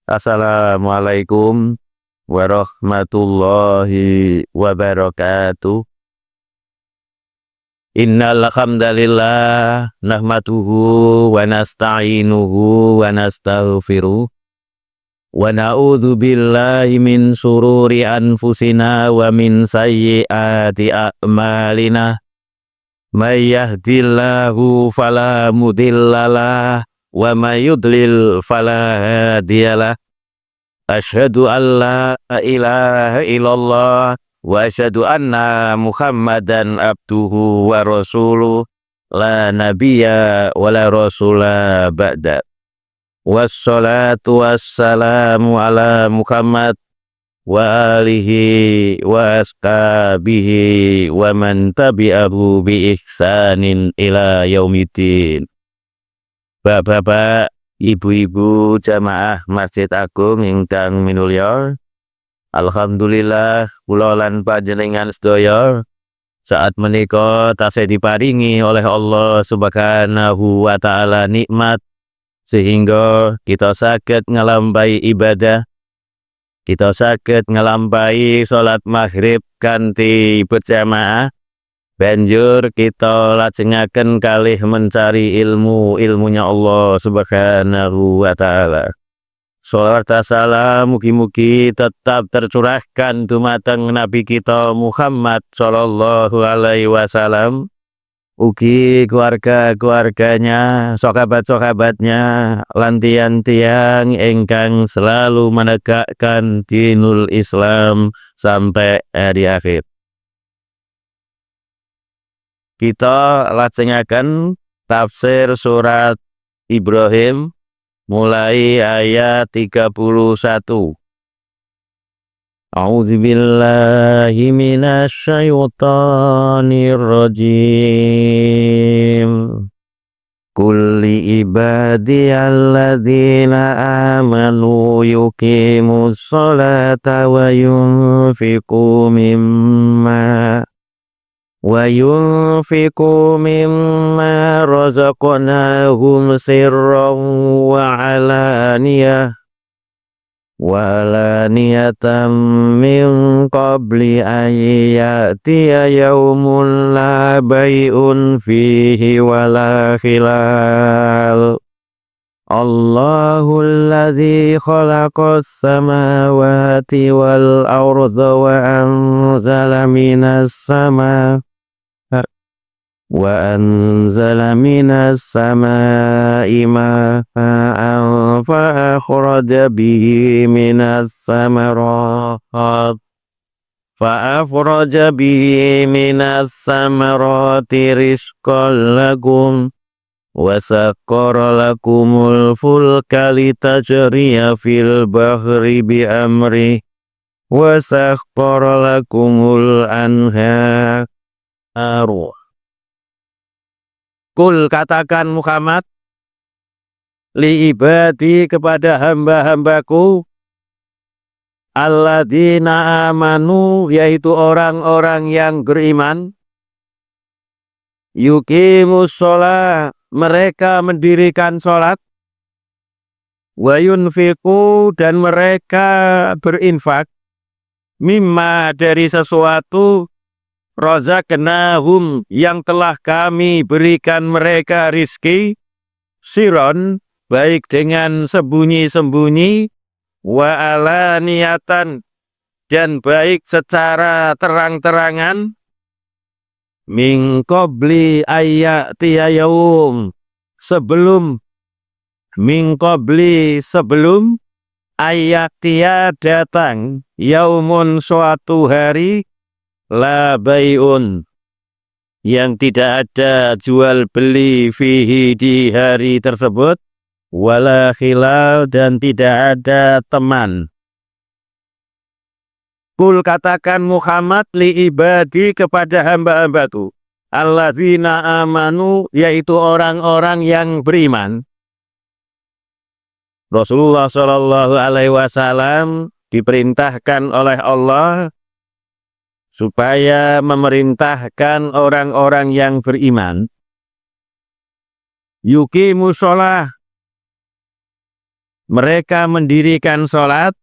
Assalamualaikum warahmatullahi wabarakatuh. Innal hamdalillah nahmaduhu wa nasta'inuhu wa nastaghfiruh wa na'udzu billahi min sururi anfusina wa min sayyiati a'malina. May yahdihillahu fala mudhillalah wa may yudlil fala hadiyalah. Asyhadu an la ilaha illallah wa asyhadu anna Muhammadan abduhu wa rasuluh la nabiyya wa la rasula ba'da. Wassalatu wassalamu ala Muhammad wa alihi wa ashabihi wa man tabi'ahu bi ihsanin ila yaumiddin. Bapak-bapak, ibu-ibu jamaah Masjid Agung ingkang minulya, alhamdulillah kula lan panjenengan sedaya saat menika tasih diparingi oleh Allah Subhanahu wa taala nikmat sehingga kita saged nglampahi ibadah, kita saged nglampahi salat maghrib kanthi berjamaah. Banjur kita lajengaken kalih mencari ilmunya Allah Subhanahu wa taala. Shalawat salam mugi-mugi tetap tercurahkan dumateng Nabi kita Muhammad sallallahu alaihi wasallam, ugi keluarga-keluarganya, sahabat-sahabatnya, lan tiang-tiang ingkang selalu menegakkan dinul Islam sampai hari akhir. Kita lajengaken tafsir surat Ibrahim mulai ayat 31. A'udzubillahi minasyaitonir rajim. Kulli ibadiyalladzina amanu yuqimus sholata wa yunfiqu mimma razaqnahum sirran wa alaniyatan min qabli an ya'tiya yaumun la bay'un fihi wala khilal. Allahul ladzi khalaqas samawati wal arda wa anzala minas samaa'i ma'an fa akhraja bihi minas samarati rizqan lakum wa sakhkhara lakumul fulka litajriya fil bahri bi amri wa sakhkhara lakumul anhar. Kul, katakan Muhammad, li ibadi, kepada hamba-hambaku, alladzina amanu, yaitu orang-orang yang beriman, yuqimus sholat, mereka mendirikan sholat, wa yunfiqu, dan mereka berinfak, mimma, dari sesuatu, razaqnahum, yang telah kami berikan mereka rizki, siron, baik dengan sembunyi-sembunyi, wa alaniyatan, dan baik secara terang-terangan, min qabli ayyatiya yaum, sebelum ayyatiya datang, yaumun, suatu hari, la bay'un, yang tidak ada jual beli, fihi, di hari tersebut, wala khilal, dan tidak ada teman. Kul, katakan Muhammad, li ibadi, kepada hamba-hambaku, alladzina amanu, yaitu orang-orang yang beriman. Rasulullah Shallallahu alaihi wasallam diperintahkan oleh Allah supaya memerintahkan orang-orang yang beriman yuqimus sholah, mereka mendirikan sholat.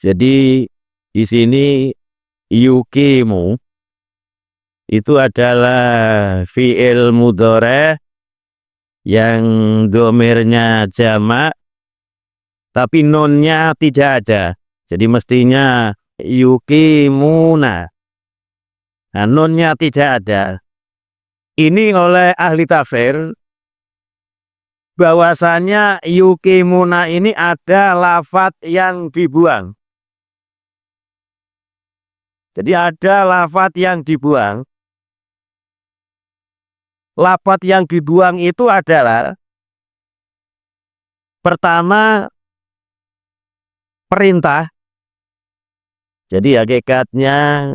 Jadi di sini yukimu itu adalah fi'il mudhari yang domirnya jamak, tapi nunnya tidak ada. Jadi mestinya yukimuna. Nah, nunnya tidak ada. Ini oleh ahli tafsir bahwasanya yukimuna ini ada lafadz yang dibuang. Jadi ada lafadz yang dibuang. Lafadz yang dibuang itu adalah pertama perintah. Jadi hakikatnya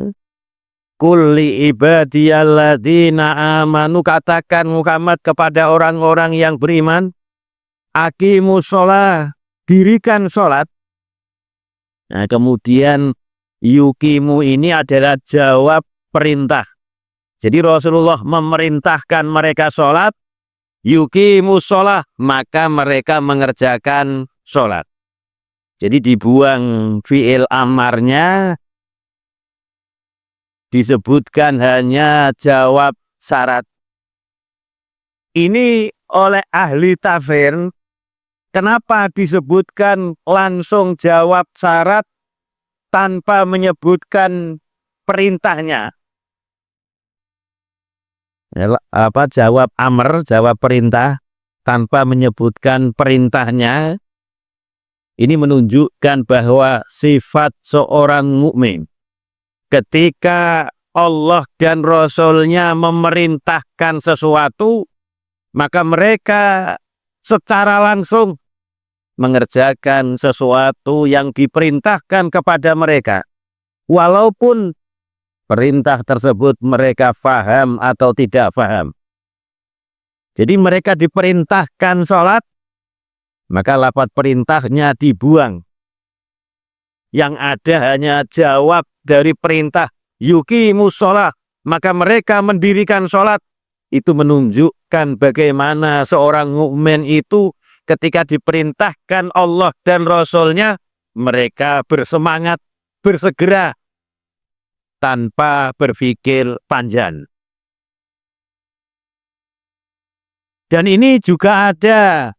kulli ibadiyalladzina amanu, katakan Muhammad kepada orang-orang yang beriman, aqimus sholah, dirikan sholat. Nah, kemudian yukimu ini adalah jawab perintah. Jadi Rasulullah memerintahkan mereka sholat, yukimus sholah, maka mereka mengerjakan sholat. Jadi dibuang fi'il amarnya, disebutkan hanya jawab syarat. Ini oleh ahli tafsir, kenapa disebutkan langsung jawab syarat tanpa menyebutkan perintahnya? Jawab amr, jawab perintah tanpa menyebutkan perintahnya. Ini menunjukkan bahwa sifat seorang mukmin ketika Allah dan Rasul-Nya memerintahkan sesuatu, maka mereka secara langsung mengerjakan sesuatu yang diperintahkan kepada mereka, walaupun perintah tersebut mereka faham atau tidak faham. Jadi mereka diperintahkan sholat, maka lafadz perintahnya dibuang. Yang ada hanya jawab dari perintah yuqimus sholah, maka mereka mendirikan sholat. Itu menunjukkan bagaimana seorang mukmin itu ketika diperintahkan Allah dan Rasul-Nya, mereka bersemangat, bersegera, tanpa berpikir panjang. Dan ini juga ada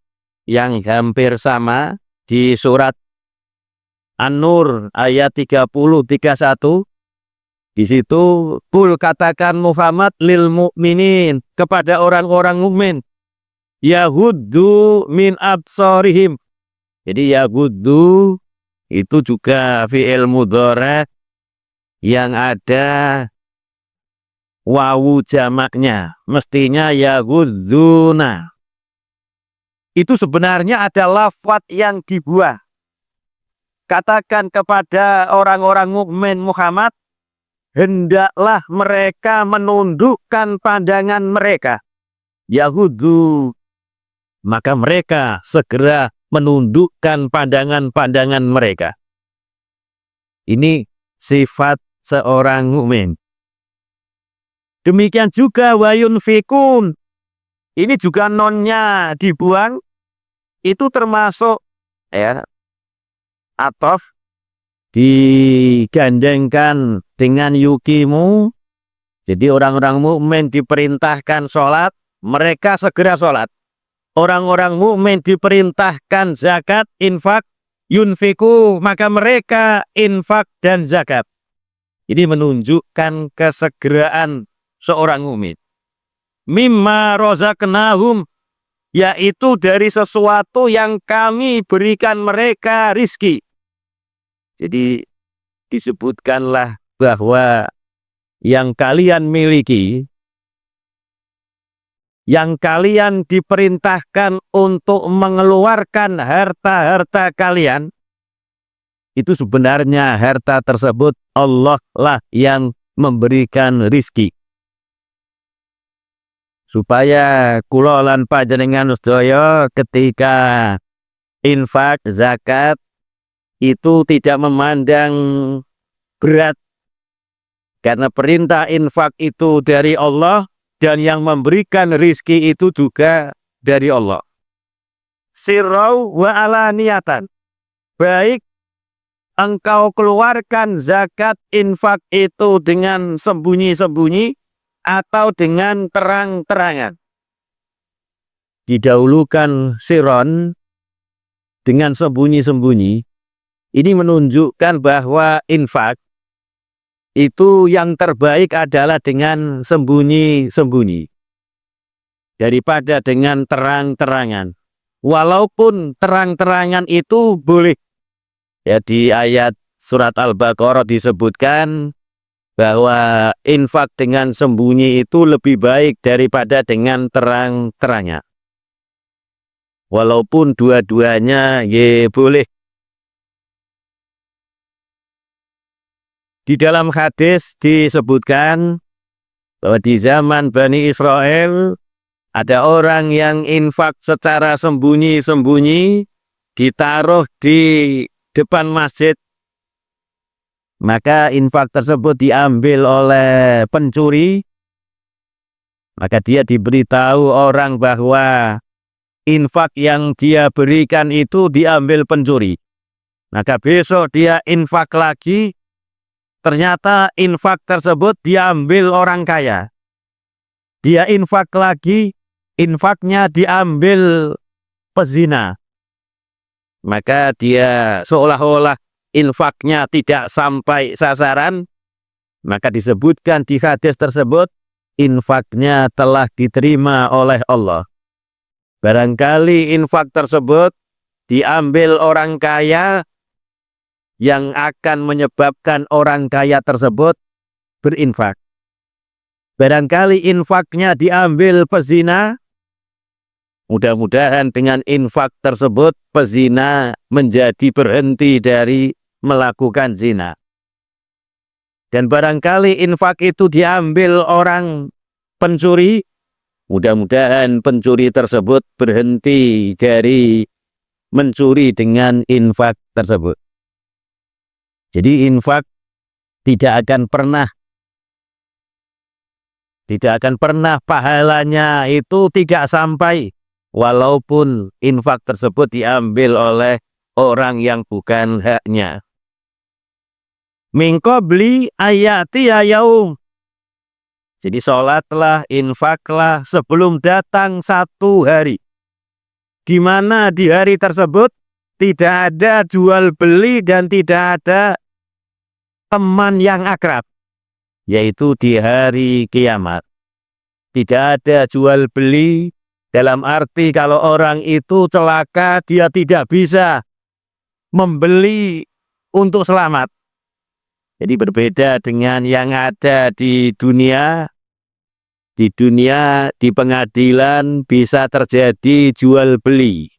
yang hampir sama di surat An-Nur ayat 30-31. Di situ kul, katakan Muhammad lil mukminin, kepada orang-orang mukmin, yahuddu min absarihim. Jadi yahuddu itu juga fi'il mudhari yang ada wawu jamaknya, mestinya yahudzuna. Itu sebenarnya ada lafadz yang dibuang. Katakan kepada orang-orang mukmin Muhammad, hendaklah mereka menundukkan pandangan mereka. Yahudzu, maka mereka segera menundukkan pandangan-pandangan mereka. Ini sifat seorang mukmin. Demikian juga wayun fikun. Ini juga nonnya dibuang. Itu termasuk atof, digandengkan dengan yukimu. Jadi orang-orang mukmin diperintahkan sholat, mereka segera sholat. Orang-orang mukmin diperintahkan zakat, infak, yunfiku, maka mereka infak dan zakat. Ini menunjukkan kesegeraan seorang mukmin. Mimma rozaqnahum, yaitu dari sesuatu yang kami berikan mereka rizki. Jadi disebutkanlah bahwa yang kalian miliki, yang kalian diperintahkan untuk mengeluarkan harta-harta kalian, itu sebenarnya harta tersebut Allah lah yang memberikan rizki. Supaya kula lan panjenengan sedaya ketika infak zakat itu tidak memandang berat, karena perintah infak itu dari Allah dan yang memberikan rizki itu juga dari Allah. sirrau wa alaniyatan. Baik engkau keluarkan zakat infak itu dengan sembunyi-sembunyi atau dengan terang-terangan. Didahulukan siron dengan sembunyi-sembunyi. Ini menunjukkan bahwa infak itu yang terbaik adalah dengan sembunyi-sembunyi daripada dengan terang-terangan. Walaupun terang-terangan itu boleh. Ya, di ayat surat Al-Baqarah disebutkan bahwa infak dengan sembunyi itu lebih baik daripada dengan terang-terangan. Walaupun dua-duanya ya boleh. Di dalam hadis disebutkan bahwa di zaman Bani Israel ada orang yang infak secara sembunyi-sembunyi ditaruh di depan masjid. Maka infak tersebut diambil oleh pencuri. Maka dia diberitahu orang bahwa infak yang dia berikan itu diambil pencuri. Maka besok dia infak lagi. Ternyata infak tersebut diambil orang kaya. Dia infak lagi, infaknya diambil pezina. Maka dia seolah-olah infaknya tidak sampai sasaran. Maka disebutkan di hadis tersebut, infaknya telah diterima oleh Allah. Barangkali infak tersebut diambil orang kaya, yang akan menyebabkan orang kaya tersebut berinfak. Barangkali infaknya diambil pezina, mudah-mudahan dengan infak tersebut pezina menjadi berhenti dari melakukan zina. Dan barangkali infak itu diambil orang pencuri, mudah-mudahan pencuri tersebut berhenti dari mencuri dengan infak tersebut. Jadi infak tidak akan pernah pahalanya itu tidak sampai walaupun infak tersebut diambil oleh orang yang bukan haknya. Min qabli ayati yaum. Jadi sholatlah, infaklah sebelum datang satu hari, di mana di hari tersebut tidak ada jual beli dan tidak ada teman yang akrab, yaitu di hari kiamat. Tidak ada jual beli dalam arti kalau orang itu celaka dia tidak bisa membeli untuk selamat. Jadi berbeda dengan yang ada di dunia. Di dunia, di pengadilan bisa terjadi jual beli.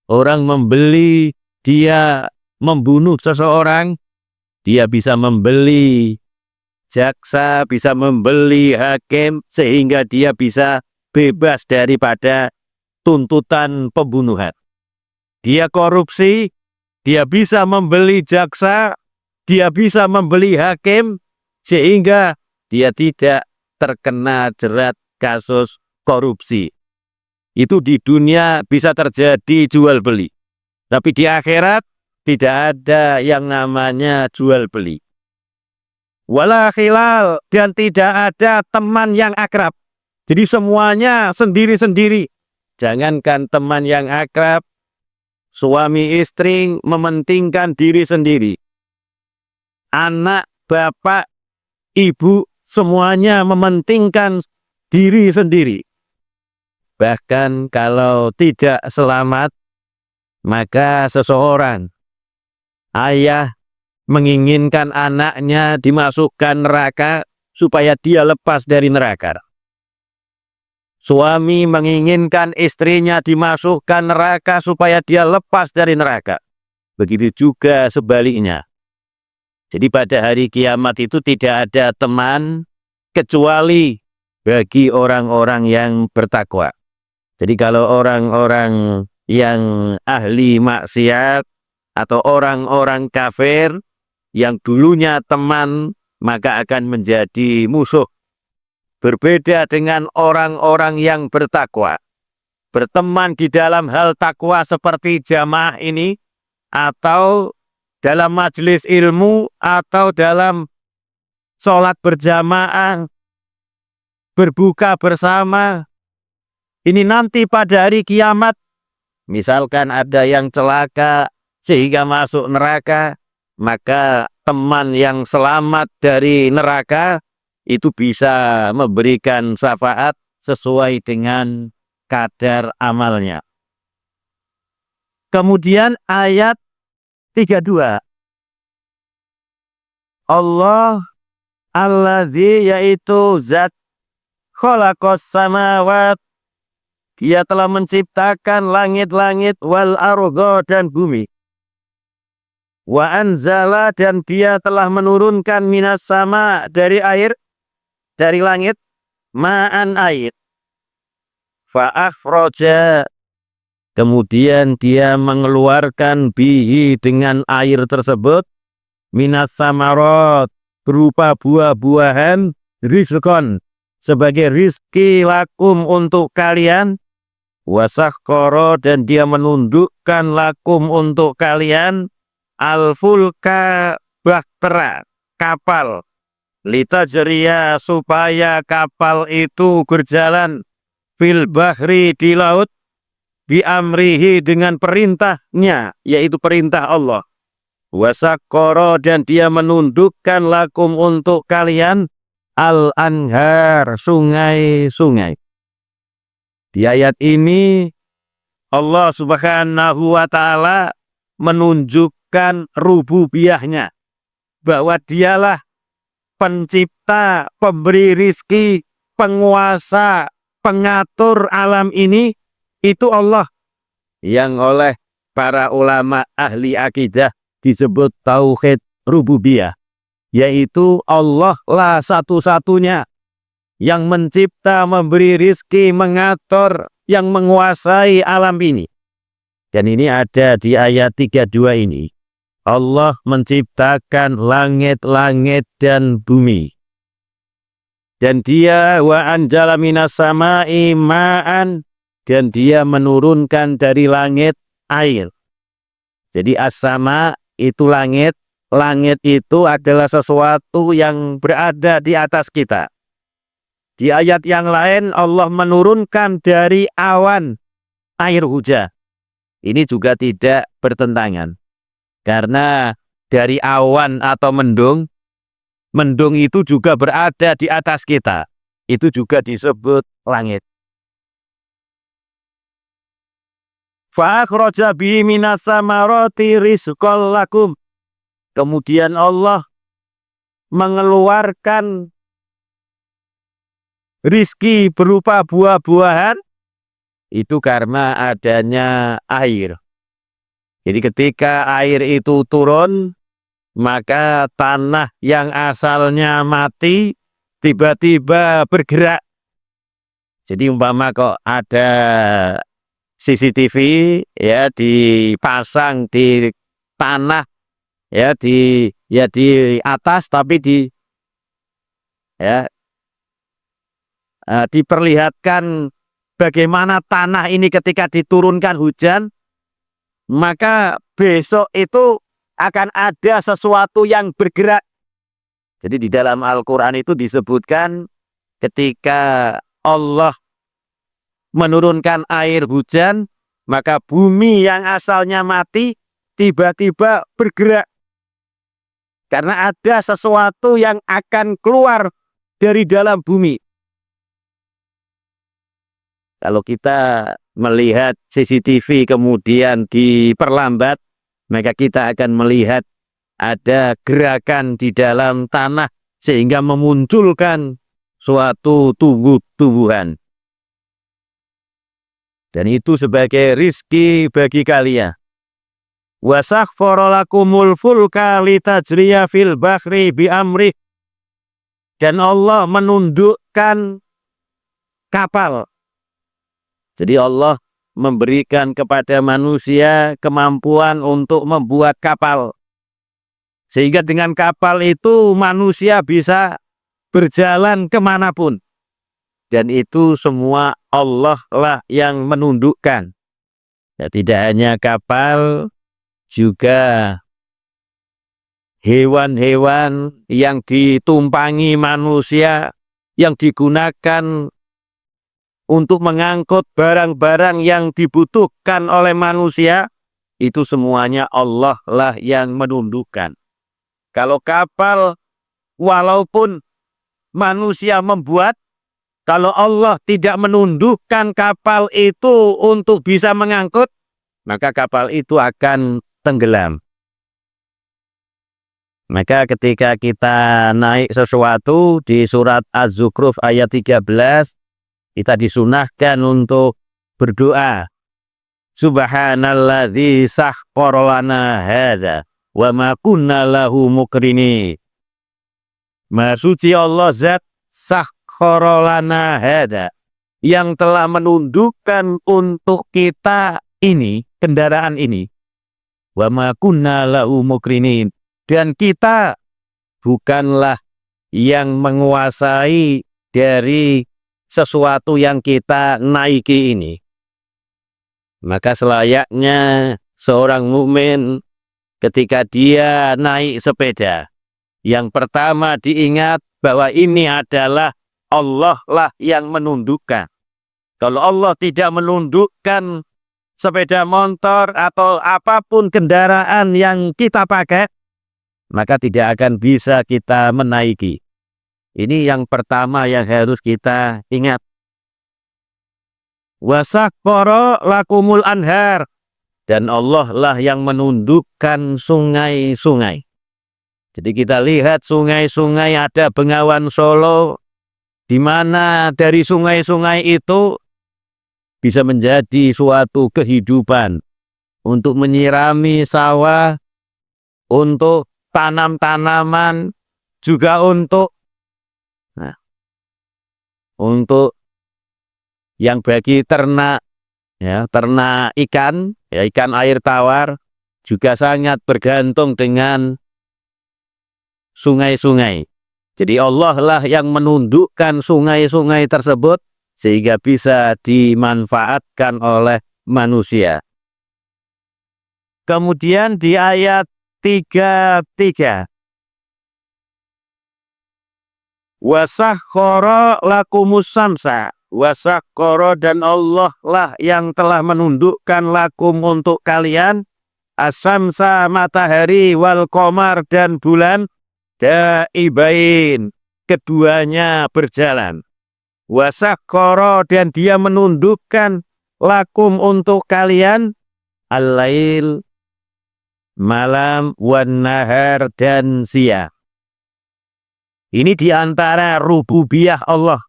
Orang membeli, dia membunuh seseorang, dia bisa membeli jaksa, bisa membeli hakim, sehingga dia bisa bebas daripada tuntutan pembunuhan. Dia korupsi, dia bisa membeli jaksa, dia bisa membeli hakim, sehingga dia tidak terkena jerat kasus korupsi. Itu di dunia bisa terjadi jual beli. Tapi di akhirat tidak ada yang namanya jual beli. Wala khilal, dan tidak ada teman yang akrab. Jadi semuanya sendiri-sendiri. Jangankan teman yang akrab, suami istri mementingkan diri sendiri. Anak, bapak, ibu, semuanya mementingkan diri sendiri. Bahkan kalau tidak selamat, maka seseorang, ayah menginginkan anaknya dimasukkan neraka supaya dia lepas dari neraka. Suami menginginkan istrinya dimasukkan neraka supaya dia lepas dari neraka. Begitu juga sebaliknya. Jadi pada hari kiamat itu tidak ada teman kecuali bagi orang-orang yang bertakwa. Jadi kalau orang-orang yang ahli maksiat atau orang-orang kafir yang dulunya teman, maka akan menjadi musuh. Berbeda dengan orang-orang yang bertakwa. berteman di dalam hal takwa seperti jamaah ini, atau dalam majelis ilmu, atau dalam sholat berjamaah, berbuka bersama, ini nanti pada hari kiamat, misalkan ada yang celaka sehingga masuk neraka, maka teman yang selamat dari neraka itu bisa memberikan syafaat sesuai dengan kadar amalnya. Kemudian ayat 32. Allah alladzi, yaitu zat, khalaqas samawat, dia telah menciptakan langit-langit, wal arda, dan bumi. Wa anzala, dan dia telah menurunkan minas sama, dari air, dari langit, ma'an, air. Fa akhraja, kemudian dia mengeluarkan bihi, dengan air tersebut, minas samarot, berupa buah-buahan, rizqon, sebagai rizki, lakum, untuk kalian, wasakhkoro, dan dia menundukkan lakum, untuk kalian, al-fulka, bahtera, kapal, litajriya, supaya kapal itu berjalan, fil bahri, di laut, bi amrihi, dengan perintahnya, yaitu perintah Allah, wasakhkoro, dan dia menundukkan lakum, untuk kalian, al-anhar, sungai-sungai. Di ayat ini Allah Subhanahu wa ta'ala menunjukkan rububiyahnya, bahwa dialah pencipta, pemberi rizki, penguasa, pengatur alam ini, itu Allah, yang oleh para ulama ahli akidah disebut tauhid rububiyah, yaitu Allah lah satu-satunya yang mencipta, memberi rizki, mengatur, yang menguasai alam ini. Dan ini ada di ayat 32 ini. Allah menciptakan langit-langit dan bumi. Dan dia wa anjala minas sama'i ma'an, dan dia menurunkan dari langit air. Jadi as-sama itu langit. Langit itu adalah sesuatu yang berada di atas kita. Di ayat yang lain Allah menurunkan dari awan air hujan. Ini juga tidak bertentangan. Karena dari awan atau mendung, mendung itu juga berada di atas kita. Itu juga disebut langit. Fa akhraja bihi minas samarati rizqan lakum. Kemudian Allah mengeluarkan rizki berupa buah-buahan, itu karena adanya air. Jadi ketika air itu turun, maka tanah yang asalnya mati tiba-tiba bergerak. Jadi umpama kok ada CCTV ya dipasang di tanah ya di atas, tapi diperlihatkan bagaimana tanah ini ketika diturunkan hujan, maka besok itu akan ada sesuatu yang bergerak. Jadi di dalam Al-Quran itu disebutkan ketika Allah menurunkan air hujan, maka bumi yang asalnya mati tiba-tiba bergerak. Karena ada sesuatu yang akan keluar dari dalam bumi. Kalau kita melihat CCTV kemudian diperlambat, maka kita akan melihat ada gerakan di dalam tanah sehingga memunculkan suatu tumbuh-tumbuhan. Dan itu sebagai rizki bagi kalian. Wasakhkhara lakumul fulka litajriya fil bahri bi amri. Dan Allah menundukkan kapal. Jadi Allah memberikan kepada manusia kemampuan untuk membuat kapal. Sehingga dengan kapal itu manusia bisa berjalan kemanapun. dan itu semua Allah lah yang menundukkan. Ya, tidak hanya kapal, juga hewan-hewan yang ditumpangi manusia, yang digunakan untuk mengangkut barang-barang yang dibutuhkan oleh manusia, itu semuanya Allah lah yang menundukkan. Kalau kapal, walaupun manusia membuat, kalau Allah tidak menundukkan kapal itu untuk bisa mengangkut, maka kapal itu akan tenggelam. Maka ketika kita naik sesuatu di surat Az-Zukhruf ayat 13, kita disunahkan untuk berdoa. Subhanalladzi sakhkhara lana hadza wa ma kunna lahu muqrinin. Maha suci Allah zat sakhkhara lana hadza, yang telah menundukkan untuk kita ini, kendaraan ini. Wa ma kunna lahu muqrinin, dan kita bukanlah yang menguasai dari sesuatu yang kita naiki ini. Maka selayaknya seorang mukmin ketika dia naik sepeda, yang pertama diingat bahwa ini adalah Allah lah yang menundukkan. Kalau Allah tidak menundukkan sepeda motor atau apapun kendaraan yang kita pakai, maka tidak akan bisa kita menaiki. Ini yang pertama yang harus kita ingat. Wasakhkhara lakumul anhar, dan Allah lah yang menundukkan sungai-sungai. Jadi kita lihat sungai-sungai, ada Bengawan Solo, di mana dari sungai-sungai itu bisa menjadi suatu kehidupan untuk menyirami sawah, untuk tanam-tanaman, juga untuk yang bagi ternak, ya, ternak ikan, ya, ikan air tawar, juga sangat bergantung dengan sungai-sungai. Jadi Allah lah yang menundukkan sungai-sungai tersebut sehingga bisa dimanfaatkan oleh manusia. Kemudian di ayat 33, wasakhkhara lakumus samsa, wasakhkhara, dan Allah lah yang telah menundukkan lakum untuk kalian asamsa, matahari, wal qamar, dan bulan, daibain, keduanya berjalan. Wasakhkhara, dan dia menundukkan lakum untuk kalian al-lail, malam, wan nahar, dan siang. Ini diantara rububiyah Allah,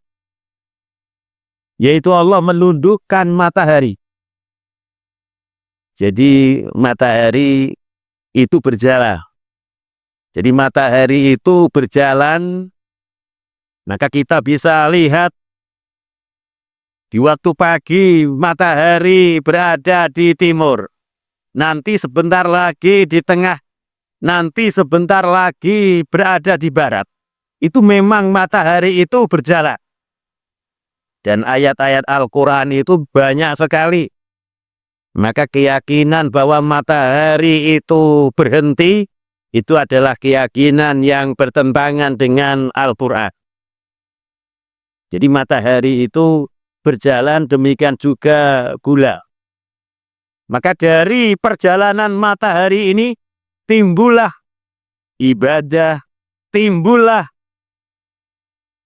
yaitu Allah menundukkan matahari. Jadi matahari itu berjalan. Jadi matahari itu berjalan, maka kita bisa lihat di waktu pagi matahari berada di timur, nanti sebentar lagi di tengah, nanti sebentar lagi berada di barat. Itu memang matahari itu berjalan. Dan ayat-ayat Al-Quran itu banyak sekali. Maka keyakinan bahwa matahari itu berhenti, itu adalah keyakinan yang bertentangan dengan Al-Quran. Jadi matahari itu berjalan, demikian juga bulan. Maka dari perjalanan matahari ini timbullah ibadah, timbullah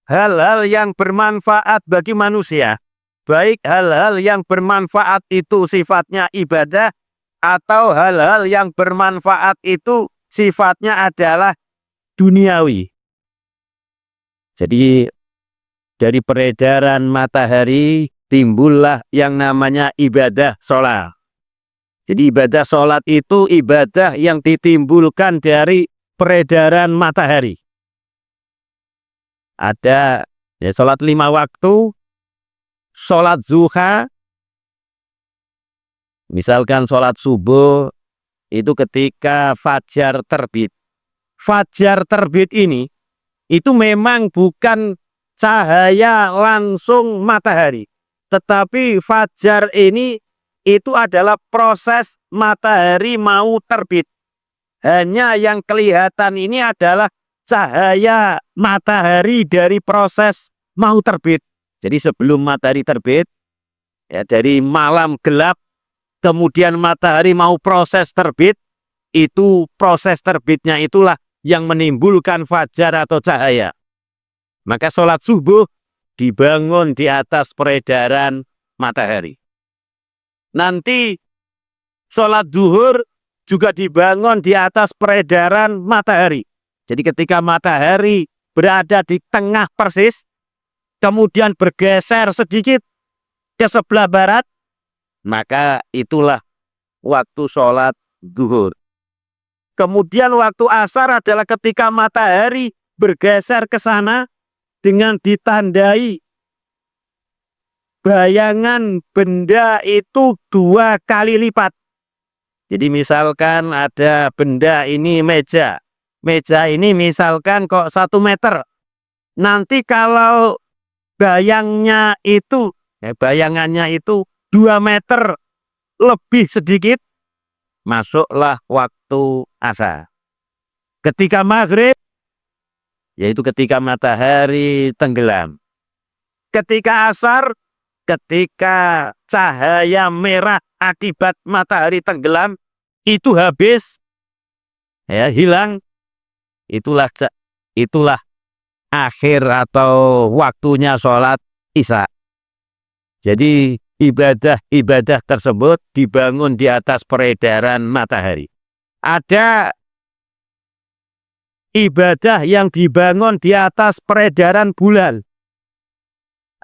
hal-hal yang bermanfaat bagi manusia. Baik hal-hal yang bermanfaat itu sifatnya ibadah, atau hal-hal yang bermanfaat itu sifatnya adalah duniawi. Jadi dari peredaran matahari timbullah yang namanya ibadah sholat. Jadi ibadah sholat itu ibadah yang ditimbulkan dari peredaran matahari. Ada ya, sholat 5 waktu, sholat zuha, misalkan sholat subuh itu ketika fajar terbit. Fajar terbit ini itu memang bukan cahaya langsung matahari. Tetapi fajar ini itu adalah proses matahari mau terbit. Hanya yang kelihatan ini adalah cahaya matahari dari proses mau terbit. Jadi sebelum matahari terbit, ya, dari malam gelap, kemudian matahari mau proses terbit, itu proses terbitnya itulah yang menimbulkan fajar atau cahaya. Maka sholat subuh dibangun di atas peredaran matahari. Nanti sholat zuhur juga dibangun di atas peredaran matahari. Jadi ketika matahari berada di tengah persis, kemudian bergeser sedikit ke sebelah barat, maka itulah waktu sholat zuhur. Kemudian waktu asar adalah ketika matahari bergeser ke sana dengan ditandai bayangan benda itu 2 kali lipat. Jadi misalkan ada benda ini meja. Meja ini misalkan kok 1 meter. Nanti kalau bayangannya itu 2 meter lebih sedikit, masuklah waktu asar. Ketika maghrib, yaitu ketika matahari tenggelam. Ketika asar, ketika cahaya merah akibat matahari tenggelam itu habis, ya, hilang, itulah akhir atau waktunya sholat isya. Jadi ibadah-ibadah tersebut dibangun di atas peredaran matahari. Ada ibadah yang dibangun di atas peredaran bulan.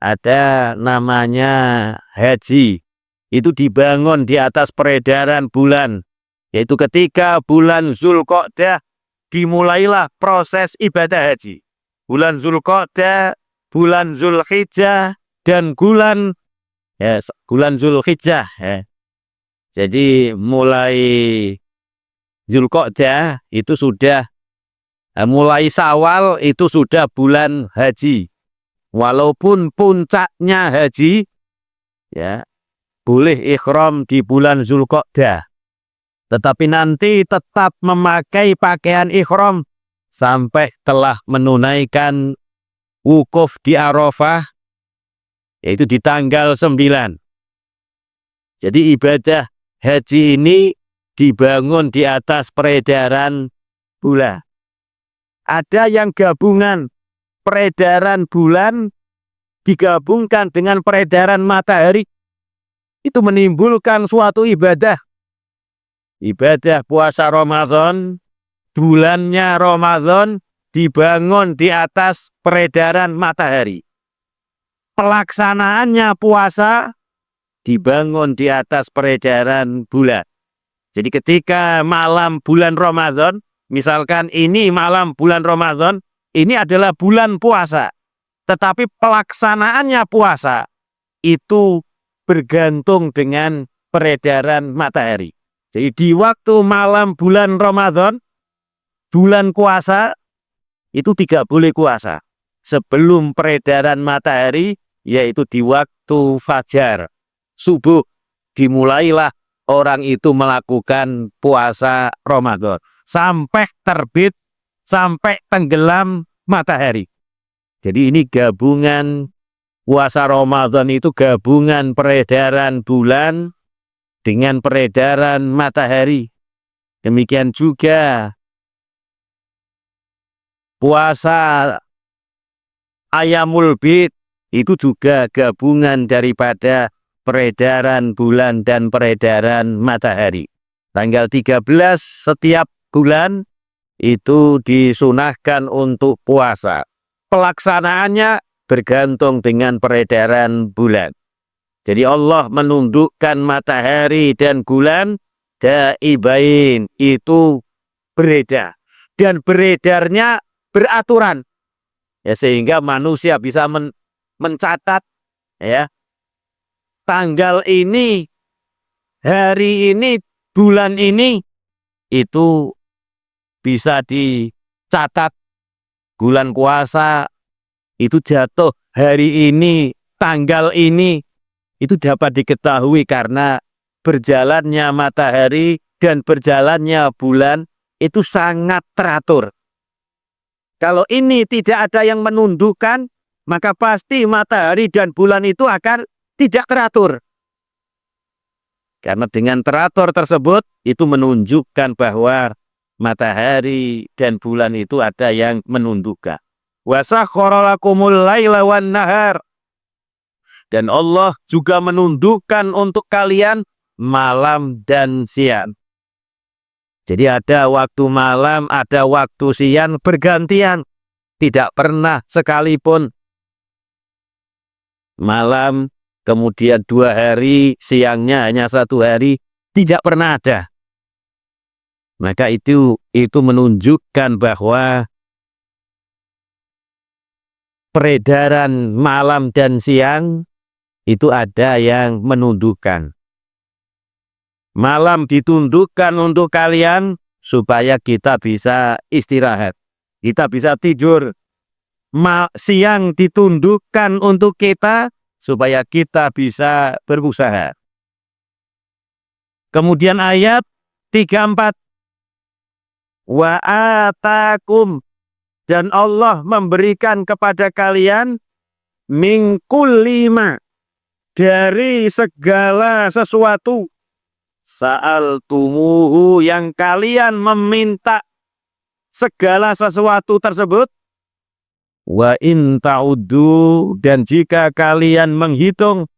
Ada namanya haji. Itu dibangun di atas peredaran bulan. Yaitu ketika bulan Zulqa'dah dimulailah proses ibadah haji. Bulan Zulqa'dah, bulan Zulhijjah, dan bulan Zulhijjah. Ya. Jadi mulai Zulqa'dah itu sudah, mulai Syawal itu sudah bulan haji. Walaupun puncaknya haji, ya, boleh ihram di bulan Zulqa'dah. Tetapi nanti tetap memakai pakaian ihram sampai telah menunaikan wukuf di Arafah, yaitu di tanggal 9. Jadi ibadah haji ini dibangun di atas peredaran bulan. Ada yang gabungan peredaran bulan digabungkan dengan peredaran matahari, itu menimbulkan suatu ibadah. Ibadah puasa Ramadan, bulannya Ramadan dibangun di atas peredaran matahari. Pelaksanaannya puasa dibangun di atas peredaran bulan. Jadi ketika malam bulan Ramadan, misalkan ini malam bulan Ramadan, ini adalah bulan puasa. Tetapi pelaksanaannya puasa itu bergantung dengan peredaran matahari. Jadi di waktu malam bulan Ramadan, bulan puasa, itu tidak boleh puasa sebelum peredaran matahari, yaitu di waktu fajar, subuh, dimulailah orang itu melakukan puasa Ramadan sampai terbit, sampai tenggelam matahari. Jadi ini gabungan puasa Ramadan, itu gabungan peredaran bulan dengan peredaran matahari. Demikian juga puasa Ayamul Bid, itu juga gabungan daripada peredaran bulan dan peredaran matahari. Tanggal 13 setiap bulan itu disunahkan untuk puasa. Pelaksanaannya bergantung dengan peredaran bulan. Jadi Allah menundukkan matahari dan bulan daibain, itu beredar. Dan beredarnya beraturan. Ya, sehingga manusia bisa mencatat, ya, tanggal ini, hari ini, bulan ini, itu bisa dicatat bulan puasa itu jatuh hari ini, tanggal ini, itu dapat diketahui karena berjalannya matahari dan berjalannya bulan itu sangat teratur. Kalau ini tidak ada yang menundukkan, maka pasti matahari dan bulan itu akan tidak teratur. Karena dengan teratur tersebut, itu menunjukkan bahwa matahari dan bulan itu ada yang menundukkan. Wa sakhkhara lakumul laila wan nahar. Dan Allah juga menundukkan untuk kalian malam dan siang. Jadi ada waktu malam, ada waktu siang bergantian. Tidak pernah sekalipun malam, kemudian 2 hari, siangnya hanya 1 hari, tidak pernah ada. Maka itu menunjukkan bahwa peredaran malam dan siang itu ada yang menundukkan. Malam ditundukkan untuk kalian supaya kita bisa istirahat. Kita bisa tidur. Siang ditundukkan untuk kita supaya kita bisa berusaha. Kemudian ayat 34. Wa atakum, dan Allah memberikan kepada kalian min kulli ma, dari segala sesuatu sa'altumuhu, yang kalian meminta segala sesuatu tersebut. Wa in ta'uddu, dan jika kalian menghitung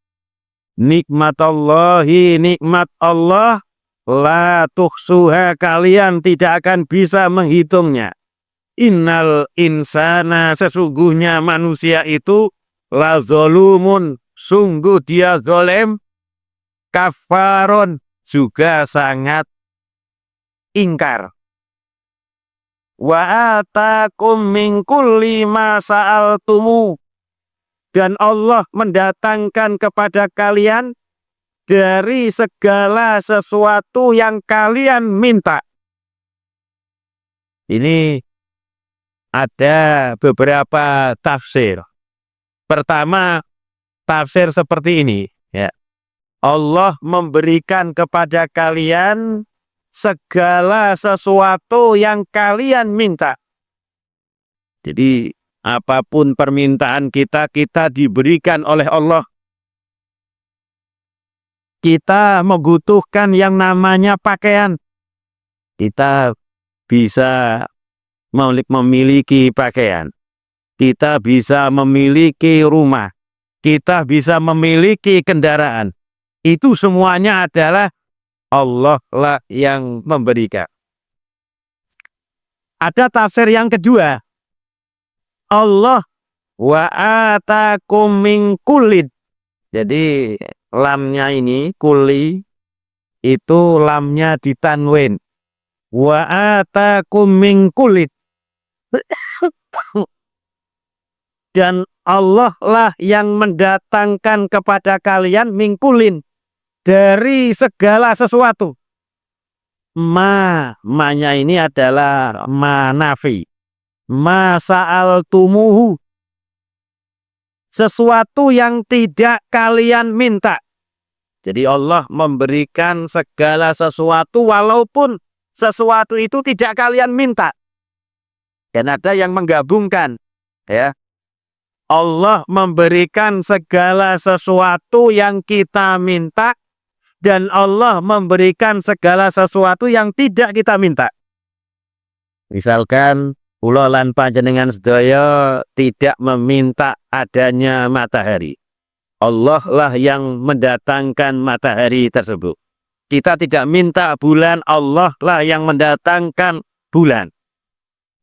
nikmatallahi, nikmat Allah, la tuhsuha, kalian tidak akan bisa menghitungnya. Innal insana, sesungguhnya manusia itu la zolumun, sungguh dia zalim, kafaron, juga sangat ingkar. Wa atakum min kulli ma sa'altumu, dan Allah mendatangkan kepada kalian dari segala sesuatu yang kalian minta. Ini ada beberapa tafsir. Pertama, tafsir seperti ini, ya. Allah memberikan kepada kalian segala sesuatu yang kalian minta. Jadi apapun permintaan kita, kita diberikan oleh Allah. Kita membutuhkan yang namanya pakaian. Kita bisa memiliki pakaian. Kita bisa memiliki rumah. Kita bisa memiliki kendaraan. Itu semuanya adalah Allah lah yang memberikan. Ada tafsir yang kedua. Allah wa atakum min kullin. Jadi lamnya ini, kulli, itu lamnya ditanwin. Wa atakum min kullin. Dan Allah lah yang mendatangkan kepada kalian min kullin, dari segala sesuatu. Ma-nya ini adalah ma nafi. Ma sa'altumuhu, sesuatu yang tidak kalian minta. Jadi Allah memberikan segala sesuatu walaupun sesuatu itu tidak kalian minta. Dan ada yang menggabungkan, ya. Allah memberikan segala sesuatu yang kita minta, dan Allah memberikan segala sesuatu yang tidak kita minta. Misalkan kula lan panjenengan sedaya tidak meminta adanya matahari. Allah lah yang mendatangkan matahari tersebut. Kita tidak minta bulan, Allah lah yang mendatangkan bulan.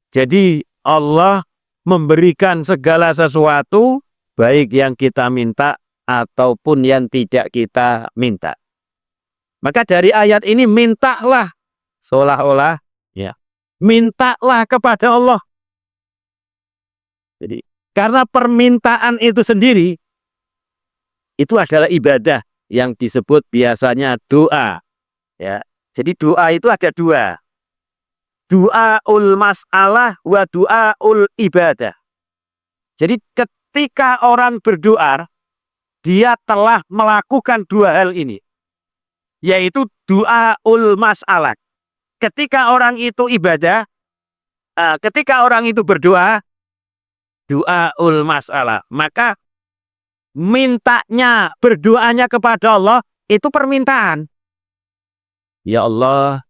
Jadi Allah memberikan segala sesuatu, baik yang kita minta ataupun yang tidak kita minta. Maka dari ayat ini mintalah, seolah-olah ya, mintalah kepada Allah. Jadi karena permintaan itu sendiri itu adalah ibadah yang disebut biasanya doa. Ya, jadi doa itu ada dua. Doaul mas'alah wa doaul ibadah. Jadi ketika orang berdoa, dia telah melakukan dua hal ini, yaitu du'aul mas'alah. Ketika orang itu ibadah, ketika orang itu berdoa, du'aul mas'alah, maka mintanya, berdoanya kepada Allah itu permintaan. Ya Allah,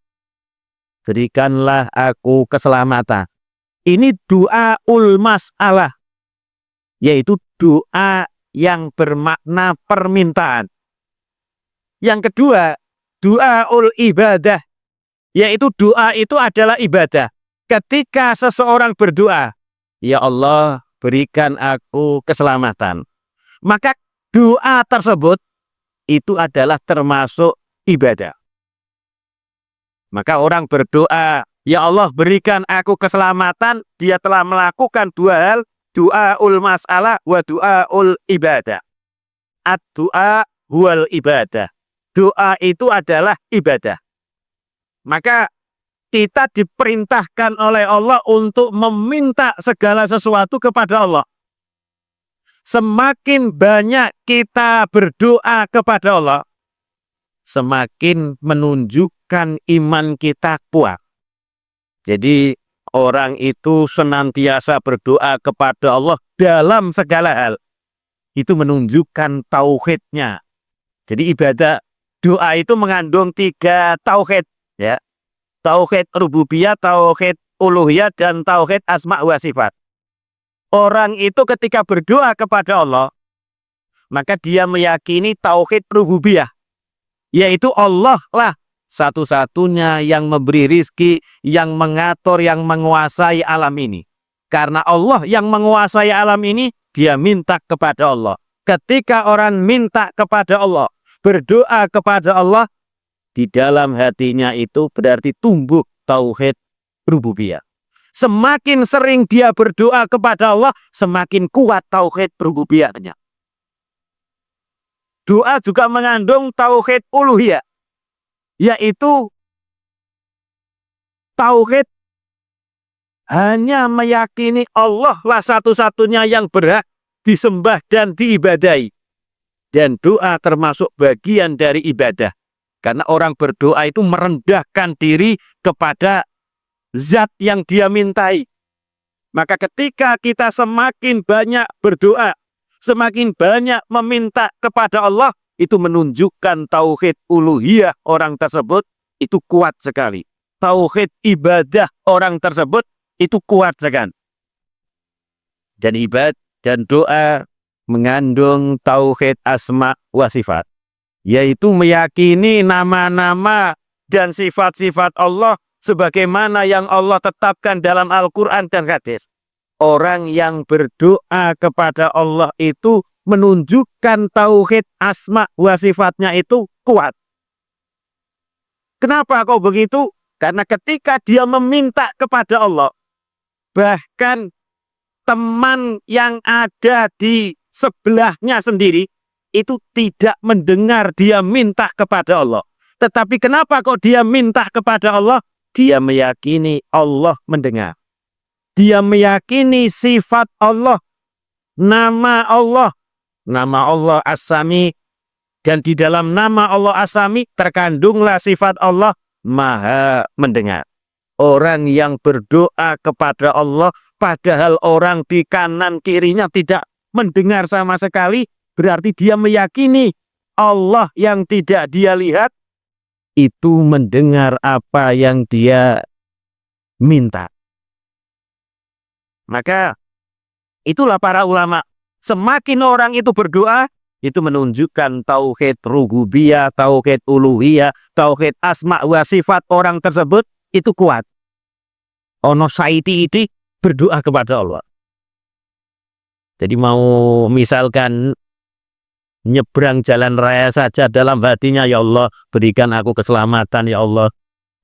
berikanlah aku keselamatan. Ini du'aul mas'alah, yaitu doa yang bermakna permintaan. Yang kedua, du'aul ibadah, yaitu doa itu adalah ibadah. Ketika seseorang berdoa, ya Allah, berikan aku keselamatan, maka doa tersebut itu adalah termasuk ibadah. Maka orang berdoa, ya Allah, berikan aku keselamatan, dia telah melakukan dua hal, du'aul mas'alah wa du'aul ibadah. Ad-du'a huwal ibadah. Doa itu adalah ibadah. Maka kita diperintahkan oleh Allah untuk meminta segala sesuatu kepada Allah. Semakin banyak kita berdoa kepada Allah, semakin menunjukkan iman kita kuat. Jadi orang itu senantiasa berdoa kepada Allah dalam segala hal. Itu menunjukkan tauhidnya. Jadi ibadah doa itu mengandung 3 tauhid, ya. Tauhid rububiyah, tauhid uluhiyah, dan tauhid asma wa sifat. Orang itu ketika berdoa kepada Allah, maka dia meyakini tauhid rububiyah, yaitu Allah lah satu-satunya yang memberi rizki, yang mengatur, yang menguasai alam ini. Karena Allah yang menguasai alam ini, dia minta kepada Allah. Ketika orang minta kepada Allah, berdoa kepada Allah, di dalam hatinya itu berarti tumbuh tauhid rububiyah. Semakin sering dia berdoa kepada Allah, semakin kuat tauhid rububiyahnya. Doa juga mengandung tauhid uluhiyah, yaitu tauhid hanya meyakini Allah lah satu-satunya yang berhak disembah dan diibadahi. Dan doa termasuk bagian dari ibadah. Karena orang berdoa itu merendahkan diri kepada zat yang dia mintai. Maka ketika kita semakin banyak berdoa, semakin banyak meminta kepada Allah, itu menunjukkan tauhid uluhiyah orang tersebut itu kuat sekali. Tauhid ibadah orang tersebut itu kuat sekali. Dan ibadah dan doa mengandung tauhid asma wa sifat, yaitu meyakini nama-nama dan sifat-sifat Allah sebagaimana yang Allah tetapkan dalam Al-Quran dan hadis. Orang yang berdoa kepada Allah itu menunjukkan tauhid asma wa sifatnya itu kuat. Kenapa kok begitu? Karena ketika dia meminta kepada Allah, bahkan teman yang ada di sebelahnya sendiri itu tidak mendengar dia minta kepada Allah. Tetapi kenapa kok dia minta kepada Allah? Dia meyakini Allah mendengar. Dia meyakini sifat Allah, nama Allah As-Sami, dan di dalam nama Allah As-Sami terkandunglah sifat Allah Maha mendengar. Orang yang berdoa kepada Allah padahal orang di kanan kirinya tidak mendengar sama sekali, berarti dia meyakini Allah yang tidak dia lihat itu mendengar apa yang dia minta. Maka itulah para ulama, semakin orang itu berdoa, itu menunjukkan tauhid rububiyah, tauhid uluhiyah, tauhid asma wa sifat orang tersebut itu kuat. Ono saiti itu berdoa kepada Allah. Jadi mau misalkan nyebrang jalan raya saja dalam hatinya, ya Allah berikan aku keselamatan, ya Allah.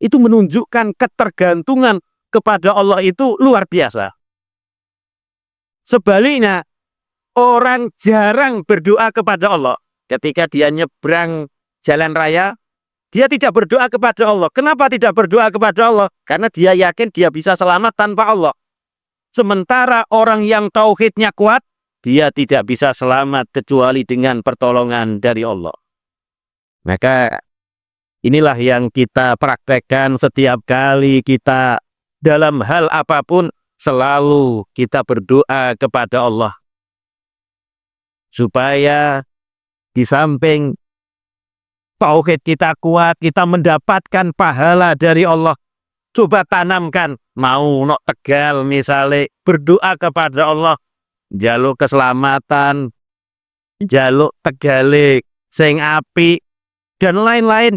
Itu menunjukkan ketergantungan kepada Allah itu luar biasa. Sebaliknya, orang jarang berdoa kepada Allah. Ketika dia nyebrang jalan raya, dia tidak berdoa kepada Allah. Kenapa tidak berdoa kepada Allah? Karena dia yakin dia bisa selamat tanpa Allah. Sementara orang yang tauhidnya kuat, dia tidak bisa selamat kecuali dengan pertolongan dari Allah. Maka inilah yang kita praktekkan setiap kali kita dalam hal apapun, selalu kita berdoa kepada Allah. Supaya di samping tauhid kita kuat, kita mendapatkan pahala dari Allah. Coba tanamkan, mau nok Tegal misalnya, berdoa kepada Allah, jaluk keselamatan, jaluk Tegale sing apik, dan lain-lain.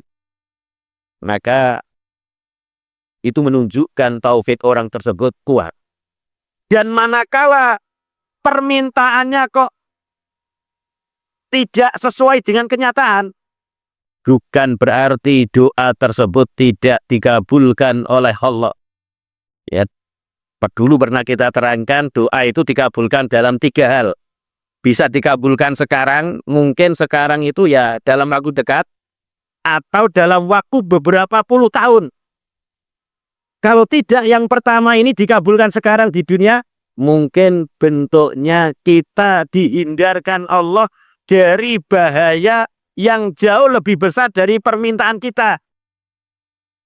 Maka itu menunjukkan tauhid orang tersebut kuat. Dan manakala permintaannya kok tidak sesuai dengan kenyataan, bukan berarti doa tersebut tidak dikabulkan oleh Allah. Ya, dulu pernah kita terangkan doa itu dikabulkan dalam 3 hal. Bisa dikabulkan sekarang, mungkin sekarang itu ya dalam waktu dekat, atau dalam waktu beberapa puluh tahun. Kalau tidak yang pertama ini dikabulkan sekarang di dunia, mungkin bentuknya kita dihindarkan Allah dari bahaya yang jauh lebih besar dari permintaan kita.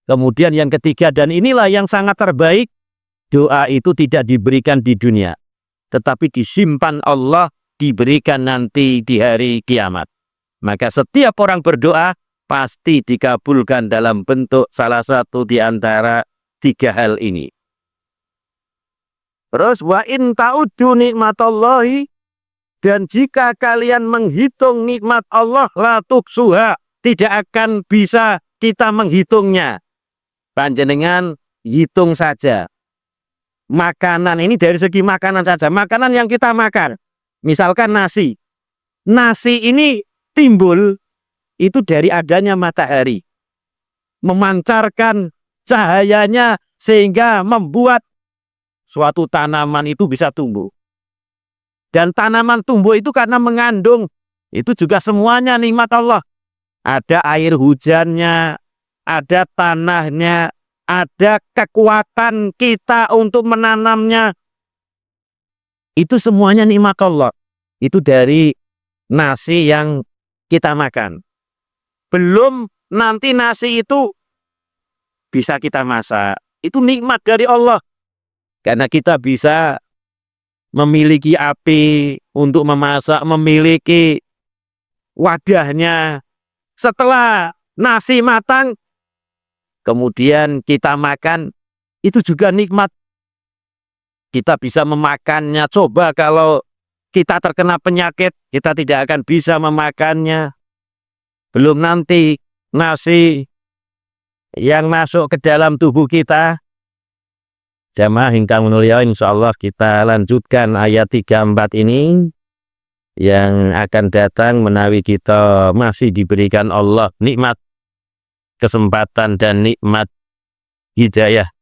Kemudian yang ketiga, dan inilah yang sangat terbaik, doa itu tidak diberikan di dunia, tetapi disimpan Allah, diberikan nanti di hari kiamat. Maka setiap orang berdoa pasti dikabulkan dalam bentuk salah satu di antara 3 hal ini. Terus wa in ta'uddu nikmatallahi, dan jika kalian menghitung nikmat Allah, la tuksuha, tidak akan bisa kita menghitungnya. Panjenengan hitung saja. Makanan ini dari segi makanan saja. Makanan yang kita makan, misalkan nasi. Nasi ini timbul itu dari adanya matahari. Memancarkan cahayanya sehingga membuat suatu tanaman itu bisa tumbuh. Dan tanaman tumbuh itu karena mengandung, itu juga semuanya nikmat Allah. Ada air hujannya, ada tanahnya, ada kekuatan kita untuk menanamnya. Itu semuanya nikmat Allah. Itu dari nasi yang kita makan. Belum nanti nasi itu bisa kita masak. Itu nikmat dari Allah. Karena kita bisa memiliki api untuk memasak, memiliki wadahnya. Setelah nasi matang, kemudian kita makan, itu juga nikmat. Kita bisa memakannya. Coba kalau kita terkena penyakit, kita tidak akan bisa memakannya. Belum nanti nasi yang masuk ke dalam tubuh kita. Jamaah ingkang mulia, insyaallah kita lanjutkan ayat 34 ini yang akan datang menawi kita masih diberikan Allah nikmat kesempatan dan nikmat hidayah.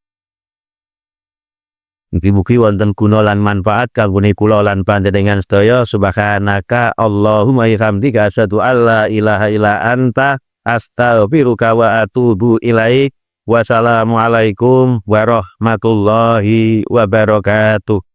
Mugi-mugi wonten guna lan manfaat kanggone kula lan panjenengan sedaya. Subhanaka Allahumma hamdika asyhadu alla ilaha illa anta astaghfiruka wa atubu ilaik. Wassalamualaikum warahmatullahi wabarakatuh.